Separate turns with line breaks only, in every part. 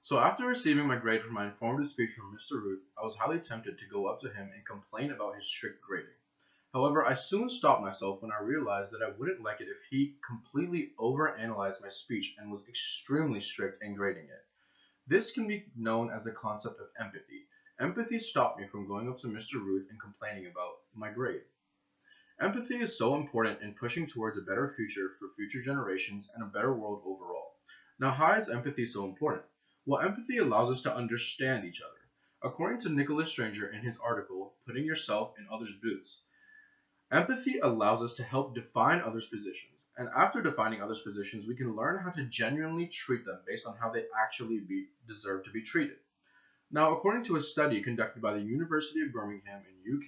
So after receiving my grade for my informative speech from Mr. Ruth, I was highly tempted to go up to him and complain about his strict grading. However, I soon stopped myself when I realized that I wouldn't like it if he completely overanalyzed my speech and was extremely strict in grading it. This can be known as the concept of empathy. Empathy stopped me from going up to Mr. Ruth and complaining about my grade. Empathy is so important in pushing towards a better future for future generations and a better world overall. Now, how is empathy so important? Well, empathy allows us to understand each other. According to Nicholas Stranger in his article, Putting Yourself in Others' Boots, empathy allows us to help define others' positions, and after defining others' positions, we can learn how to genuinely treat them based on how they actually deserve to be treated. Now, according to a study conducted by the University of Birmingham in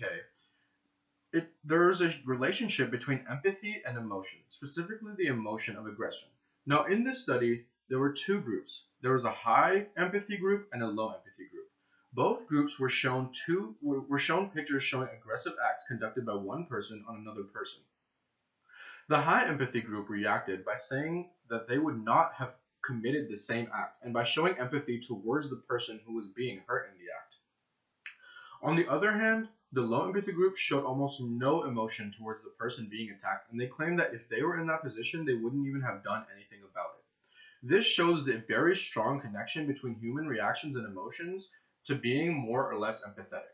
UK, there is a relationship between empathy and emotion, specifically the emotion of aggression. Now, in this study, there were two groups. There was a high empathy group and a low empathy group. Both groups were shown pictures showing aggressive acts conducted by one person on another person. The high empathy group reacted by saying that they would not have committed the same act and by showing empathy towards the person who was being hurt in the act. On the other hand, the low empathy group showed almost no emotion towards the person being attacked, and they claimed that if they were in that position, they wouldn't even have done anything about it. This shows the very strong connection between human reactions and emotions to being more or less empathetic.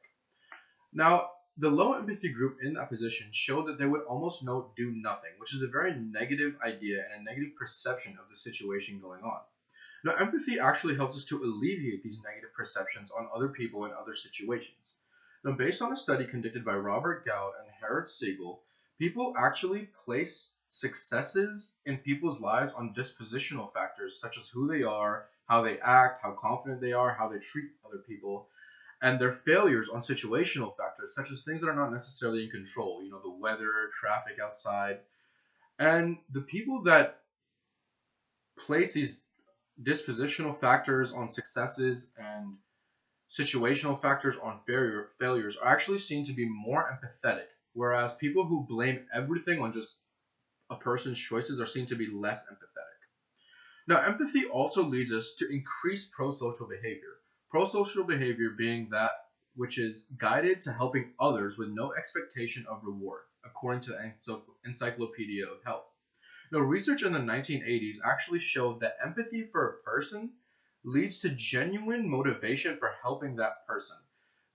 Now, the low empathy group in that position showed that they would almost do nothing, which is a very negative idea and a negative perception of the situation going on. Now, empathy actually helps us to alleviate these negative perceptions on other people and other situations. Now, based on a study conducted by Robert Goud and Harrod Siegel, people actually place successes in people's lives on dispositional factors such as who they are, how they act, how confident they are, how they treat other people, and their failures on situational factors such as things that are not necessarily in control, the weather, traffic outside. And the people that place these dispositional factors on successes and situational factors on failures are actually seen to be more empathetic, whereas people who blame everything on just a person's choices are seen to be less empathetic. Now, empathy also leads us to increase pro-social behavior. Pro-social behavior being that which is guided to helping others with no expectation of reward, according to the Encyclopedia of Health. Now, research in the 1980s actually showed that empathy for a person leads to genuine motivation for helping that person.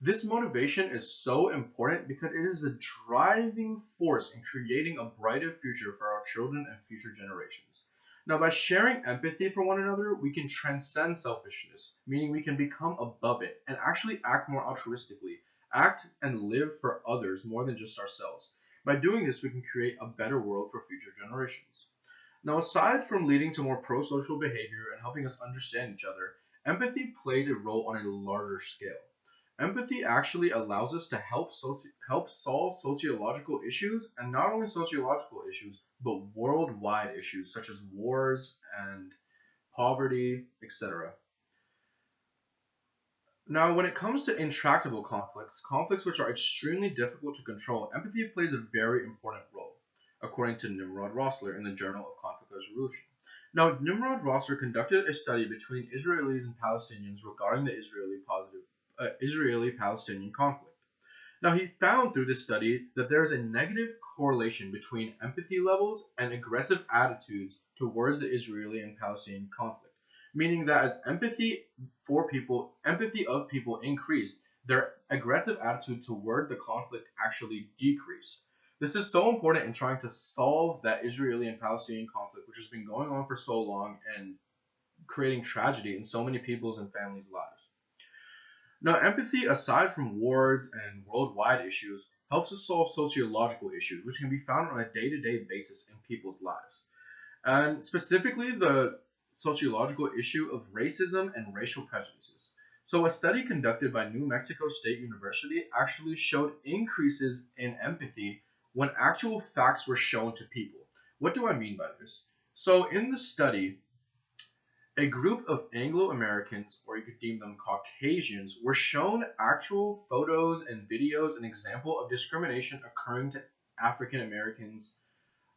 This motivation is so important because it is a driving force in creating a brighter future for our children and future generations. Now, by sharing empathy for one another, we can transcend selfishness, meaning we can become above it and actually act more altruistically, act and live for others more than just ourselves. By doing this, we can create a better world for future generations. Now, aside from leading to more pro-social behavior and helping us understand each other, empathy plays a role on a larger scale. Empathy actually allows us to help solve sociological issues, and not only sociological issues, but worldwide issues such as wars and poverty, etc. Now, when it comes to intractable conflicts which are extremely difficult to control, empathy plays a very important role, according to Nimrod Rossler in the Journal of Conflict Resolution. Now, Nimrod Rossler conducted a study between Israelis and Palestinians regarding the Israeli-Palestinian conflict. Now, he found through this study that there is a negative correlation between empathy levels and aggressive attitudes towards the Israeli and Palestinian conflict, meaning that as empathy of people increased, their aggressive attitude toward the conflict actually decreased. This is so important in trying to solve that Israeli and Palestinian conflict, which has been going on for so long and creating tragedy in so many people's and families' lives. Now, empathy, aside from wars and worldwide issues, helps us solve sociological issues, which can be found on a day-to-day basis in people's lives. And specifically, the sociological issue of racism and racial prejudices. So a study conducted by New Mexico State University actually showed increases in empathy when actual facts were shown to people. What do I mean by this? So in the study, a group of Anglo-Americans, or you could deem them Caucasians, were shown actual photos and videos, an example of discrimination occurring to African Americans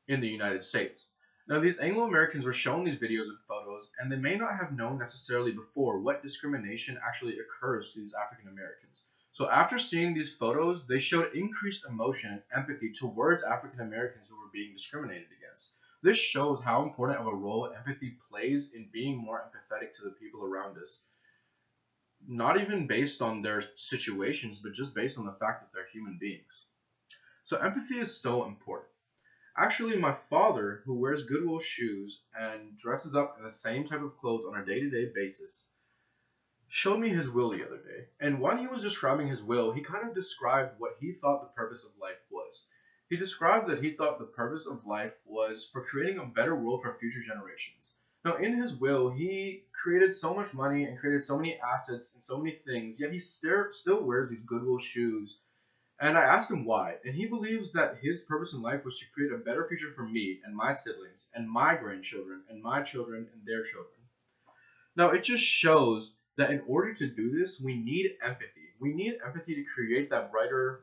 in the United States. Now, these Anglo-Americans were shown these videos and photos, and they may not have known necessarily before what discrimination actually occurs to these African Americans. So after seeing these photos, they showed increased emotion and empathy towards African Americans who were being discriminated against. This shows how important of a role empathy plays in being more empathetic to the people around us, not even based on their situations, but just based on the fact that they're human beings. So empathy is so important. Actually, my father, who wears Goodwill shoes and dresses up in the same type of clothes on a day-to-day basis, showed me his will the other day. And when he was describing his will, he kind of described what he thought the purpose of life was. He described that he thought the purpose of life was for creating a better world for future generations. Now, in his will, he created so much money and created so many assets and so many things, yet he still wears these Goodwill shoes. And I asked him why, and he believes that his purpose in life was to create a better future for me and my siblings and my grandchildren and my children and their children. Now, it just shows that in order to do this, we need empathy. We need empathy to create that brighter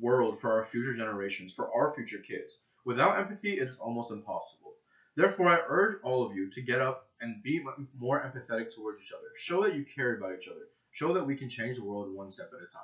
world for our future generations, for our future kids. Without empathy, it is almost impossible. Therefore, I urge all of you to get up and be more empathetic towards each other. Show that you care about each other. Show that we can change the world one step at a time.